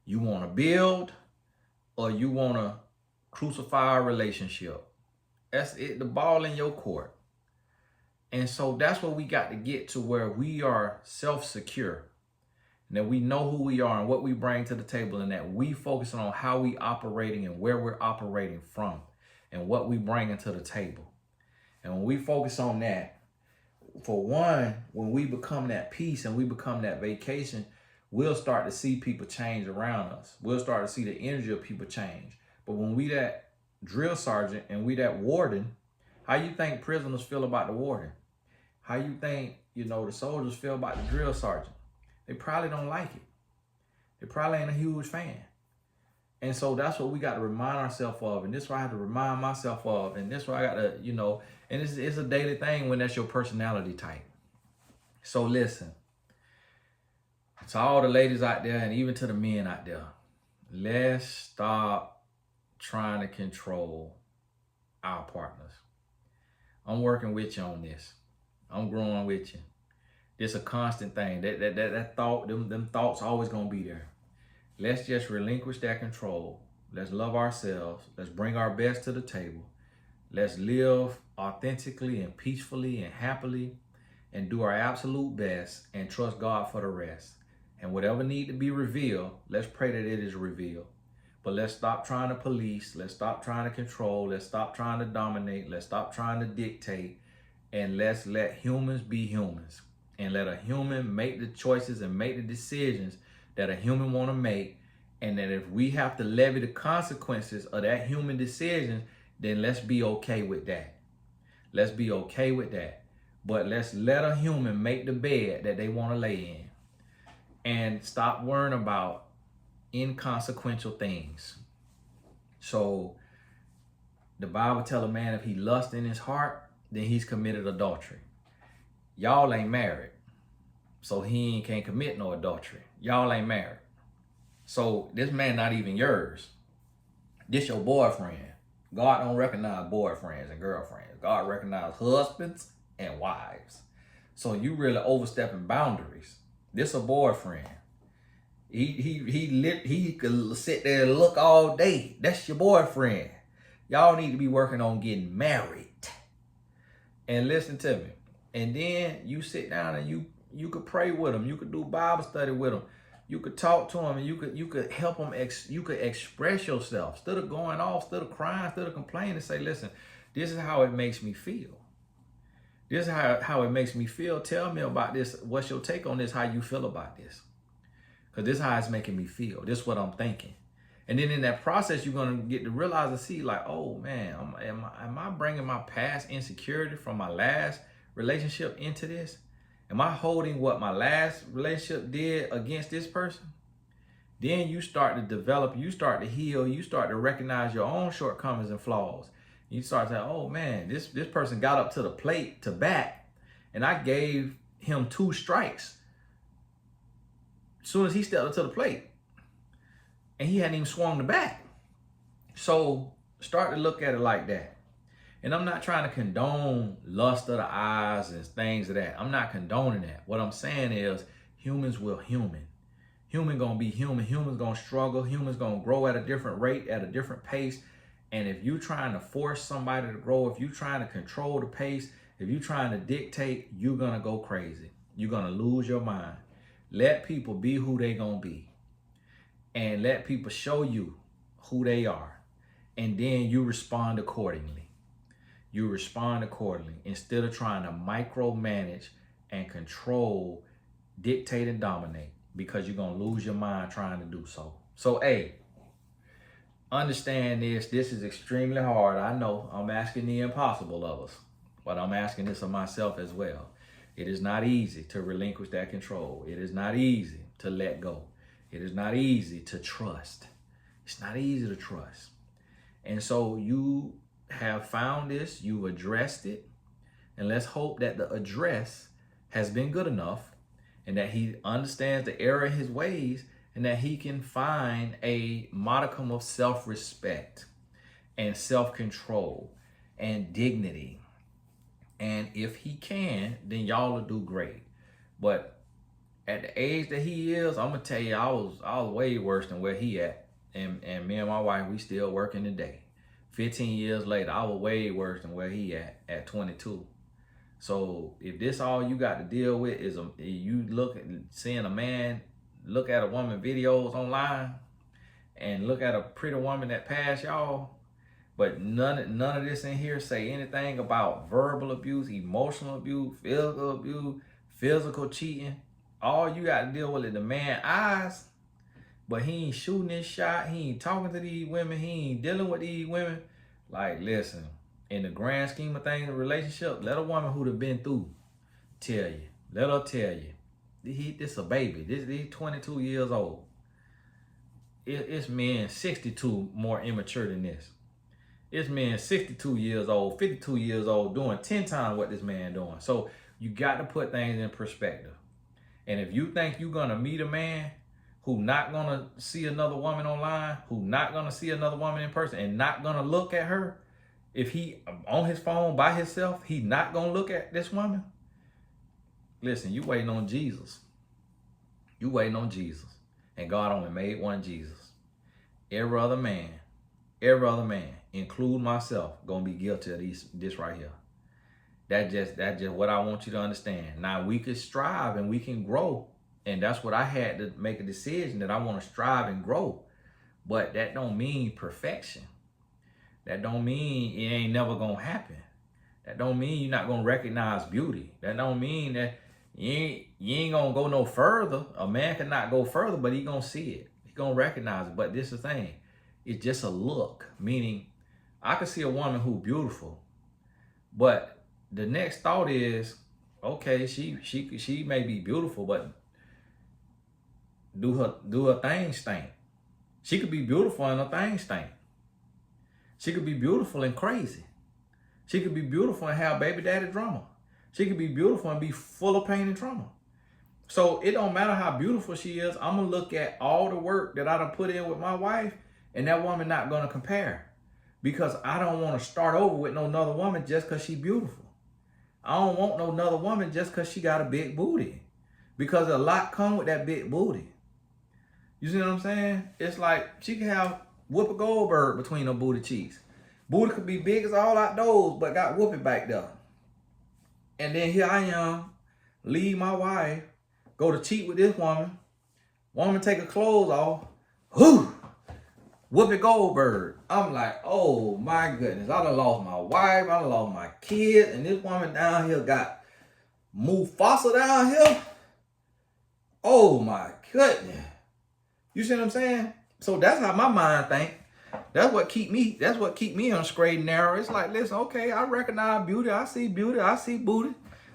you want to build, or you want to crucify a relationship. That's it, the ball in your court. And so that's what we got to get to, where we are self-secure. And that we know who we are and what we bring to the table, and that we focus on how we operating and where we're operating from and what we bring into the table. And when we focus on that, for one, when we become that peace and we become that vacation, we'll start to see people change around us. We'll start to see the energy of people change. But when we that drill sergeant and we that warden, how you think prisoners feel about the warden? How you think, the soldiers feel about the drill sergeant? They probably don't like it. They probably ain't a huge fan. And so that's what we got to remind ourselves of. And this is what I have to remind myself of. And this is what I got to, and it's a daily thing when that's your personality type. So listen, to all the ladies out there and even to the men out there, let's stop trying to control our partners. I'm working with you on this. I'm growing with you. It's a constant thing. That thought, them thoughts always gonna be there. Let's just relinquish that control. Let's love ourselves. Let's bring our best to the table. Let's live authentically and peacefully and happily and do our absolute best and trust God for the rest. And whatever need to be revealed, let's pray that it is revealed. But let's stop trying to police. Let's stop trying to control. Let's stop trying to dominate. Let's stop trying to dictate. And let's let humans be humans. And let a human make the choices and make the decisions that a human want to make. And that if we have to levy the consequences of that human decision, then let's be okay with that. Let's be okay with that. But let's let a human make the bed that they want to lay in. And stop worrying about inconsequential things. So the Bible tell a man if he lusts in his heart, then he's committed adultery. Y'all ain't married, so he can't commit no adultery. Y'all ain't married. So this man not even yours. This your boyfriend. God don't recognize boyfriends and girlfriends. God recognize husbands and wives. So you really overstepping boundaries. This a boyfriend. He could sit there and look all day. That's your boyfriend. Y'all need to be working on getting married. And listen to me. And then you sit down and you could pray with him. You could do Bible study with him. You could talk to him, and you could help him. You could express yourself instead of going off, instead of crying, instead of complaining. Say, listen, this is how it makes me feel. This is how it makes me feel. Tell me about this. What's your take on this? How you feel about this? Because this is how it's making me feel. This is what I'm thinking. And then in that process, you're going to get to realize and see, like, oh man, am I bringing my past insecurity from my last relationship into this? Am I holding what my last relationship did against this person? Then you start to develop, you start to heal, you start to recognize your own shortcomings and flaws. You start saying, oh man, this person got up to the plate to bat, and I gave him 2 strikes as soon as he stepped up to the plate. And he hadn't even swung the bat. So start to look at it like that. And I'm not trying to condone lust of the eyes and things of that. I'm not condoning that. What I'm saying is humans will human. Human gonna be human. Humans gonna struggle. Humans gonna grow at a different rate, at a different pace. And if you're trying to force somebody to grow, if you're trying to control the pace, if you're trying to dictate, you're gonna go crazy. You're gonna lose your mind. Let people be who they gonna be. And let people show you who they are. And then you respond accordingly. You respond accordingly instead of trying to micromanage and control, dictate, and dominate, because you're going to lose your mind trying to do so. So, hey, understand this. This is extremely hard. I know I'm asking the impossible of us, but I'm asking this of myself as well. It is not easy to relinquish that control. It is not easy to let go. It is not easy to trust. It's not easy to trust. And so you have found this, you've addressed it, and let's hope that the address has been good enough and that he understands the error in his ways and that he can find a modicum of self-respect and self-control and dignity. And if he can, then y'all will do great. But at the age that he is, I'm gonna tell you, I was way worse than where he at. And me and my wife, we still working today. 15 years later, I was way worse than where he at 22. So if this all you got to deal with is seeing a man look at a woman videos online and look at a pretty woman that passed y'all, but none of this in here say anything about verbal abuse, emotional abuse, physical cheating. All you got to deal with is the man's eyes, but he ain't shooting his shot. He ain't talking to these women. He ain't dealing with these women. Like, listen, in the grand scheme of things, in a relationship, let a woman who'd have been through tell you. Let her tell you. This a baby. He's 22 years old. It's men 62 more immature than this. It's men 62 years old, 52 years old, doing 10 times what this man doing. So you got to put things in perspective. And if you think you're going to meet a man who not going to see another woman online, who not going to see another woman in person and not going to look at her, if he on his phone by himself, he not going to look at this woman, listen, you waiting on Jesus. You waiting on Jesus. And God only made one Jesus. Every other man, include myself, going to be guilty of this right here. That's just what I want you to understand. Now, we can strive and we can grow. And that's what I had to make a decision, that I want to strive and grow. But that don't mean perfection. That don't mean it ain't never going to happen. That don't mean you're not going to recognize beauty. That don't mean that you ain't going to go no further. A man cannot go further, but he going to see it. He going to recognize it. But this is the thing. It's just a look. Meaning, I could see a woman who's beautiful, but the next thought is, okay, she may be beautiful, but do her thing stink? She could be beautiful and her thing stink. She could be beautiful and crazy. She could be beautiful and have baby daddy drama. She could be beautiful and be full of pain and trauma. So it don't matter how beautiful she is. I'm going to look at all the work that I done put in with my wife, and that woman not going to compare, because I don't want to start over with no another woman just because she's beautiful. I don't want no another woman just because she got a big booty, because a lot come with that big booty. You see what I'm saying? It's like she can have Whoopi Goldberg between her booty cheeks. Booty could be big as all outdoors, but got Whoopi back there. And then here I am, leave my wife, go to cheat with this woman. Woman take her clothes off. Whoo! Whoopi Goldberg. I'm like, oh my goodness. I done lost my wife. I done lost my kids. And this woman down here got Mufasa down here. Oh my goodness. You see what I'm saying? So that's how my mind think. That's what keep me on straight and narrow. It's like, listen, okay, I recognize beauty. I see booty.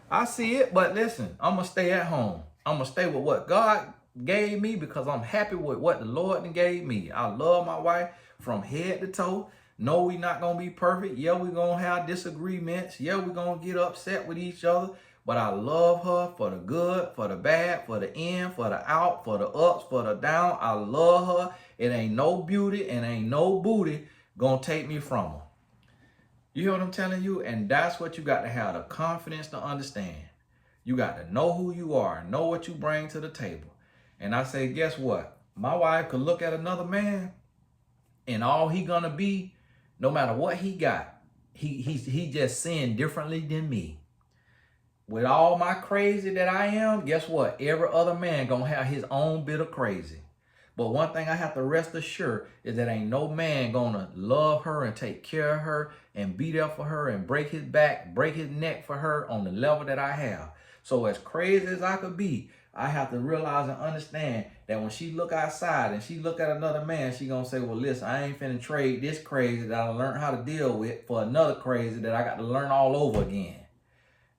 I see it. But listen, I'm going to stay at home. I'm going to stay with what God gave me, because I'm happy with what the Lord gave me. I love my wife from head to toe. No, we not going to be perfect. Yeah, we're going to have disagreements. Yeah, we're going to get upset with each other. But I love her for the good, for the bad, for the in, for the out, for the ups, for the down. I love her. It ain't no beauty and ain't no booty going to take me from her. You hear what I'm telling you? And that's what you got to have the confidence to understand. You got to know who you are, know what you bring to the table. And I say, guess what? My wife could look at another man, and all he gonna be, no matter what he got, he just seeing differently than me. with all my crazy that I am, guess what? Every other man gonna have his own bit of crazy. But one thing I have to rest assured is that ain't no man gonna love her and take care of her and be there for her and break his back, break his neck for her on the level that I have. So as crazy as I could be, I have to realize and understand that when she look outside and she look at another man, she gonna say, well, listen, I ain't finna trade this crazy that I learned how to deal with for another crazy that I got to learn all over again.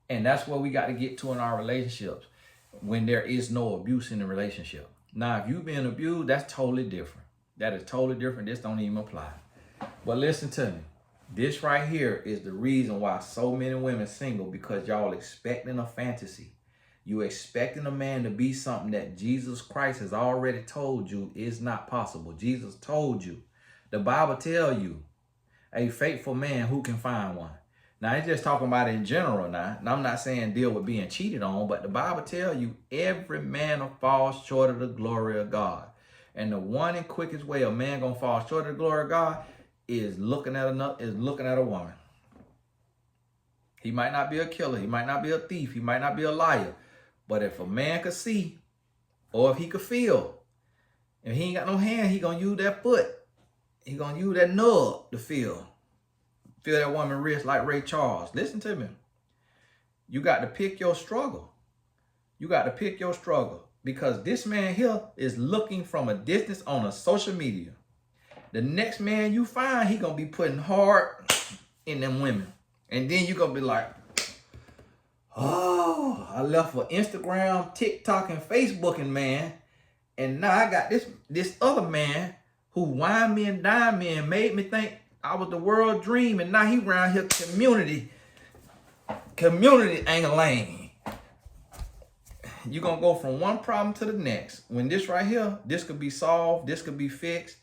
And that's where we got to get to in our relationships when there is no abuse in the relationship. Now, if you've been abused, that's totally different. That is totally different. This don't even apply. But listen to me. This right here is the reason why so many women single, because y'all expecting a fantasy. You expecting a man to be something that Jesus Christ has already told you is not possible. Jesus told you. The Bible tell you, a faithful man, who can find one? Now, it's just talking about it in general now. And I'm not saying deal with being cheated on, but the Bible tells you every man will fall short of the glory of God. And the one and quickest way a man gonna fall short of the glory of God is looking at a woman. He might not be a killer, he might not be a thief, he might not be a liar. But if a man could see, or if he could feel, if he ain't got no hand, he gonna use that foot. He gonna use that nub to feel. Feel that woman wrist like Ray Charles. Listen to me. You got to pick your struggle. You got to pick your struggle, because this man here is looking from a distance on a social media. The next man you find, he gonna be putting hard in them women. And then you gonna be like, oh, I left for Instagram, TikTok, and Facebooking, man. And now I got this other man who wined me and dined me and made me think I was the world dream, and now he around here community angling. You're going to go from one problem to the next. When this right here, this could be solved, this could be fixed.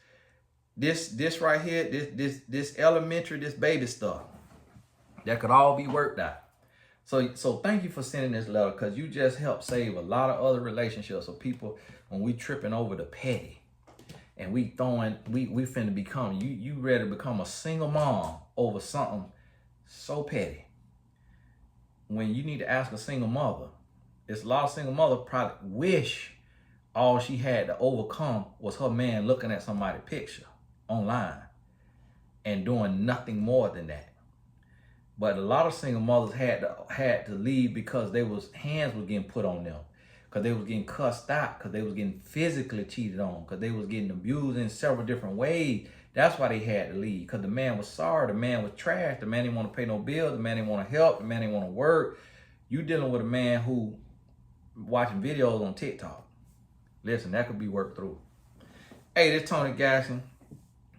This right here, this elementary, this baby stuff, that could all be worked out. So thank you for sending this letter, because you just helped save a lot of other relationships of people when we tripping over the petty. And we finna become, you ready to become a single mom over something so petty. When you need to ask a single mother, it's a lot of single mothers probably wish all she had to overcome was her man looking at somebody's picture online and doing nothing more than that. But a lot of single mothers had to leave because hands were getting put on them. Because they was getting cussed out, because they was getting physically cheated on, because they was getting abused in several different ways. That's why they had to leave, because the man was sorry, the man was trash, the man didn't want to pay no bills, the man didn't want to help, the man didn't want to work. You dealing with a man who watching videos on TikTok. Listen, that could be worked through. Hey, this is Tony Gasson.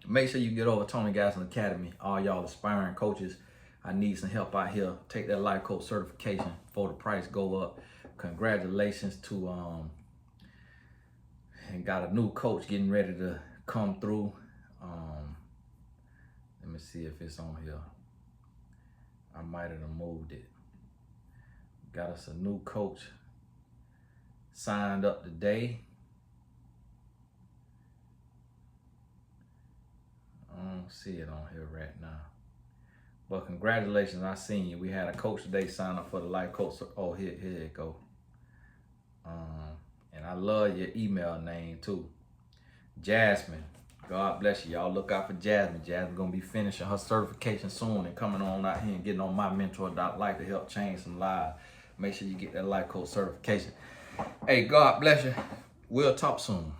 Make sure you get over to Tony Gasson Academy. All y'all aspiring coaches, I need some help out here. Take that life coach certification before the price go up. Congratulations to and got a new coach getting ready to come through. Let me see if it's on here. I might have moved it. Got us a new coach signed up today. I don't see it on here right now. But congratulations, I seen you. We had a coach today sign up for the life coach. Oh, here it go. And I love your email name too. Jasmine. God bless you. Y'all look out for Jasmine. Jasmine gonna be finishing her certification soon and coming on out here and getting on mymentor.life to help change some lives. Make sure you get that life coach certification. Hey, God bless you. We'll talk soon.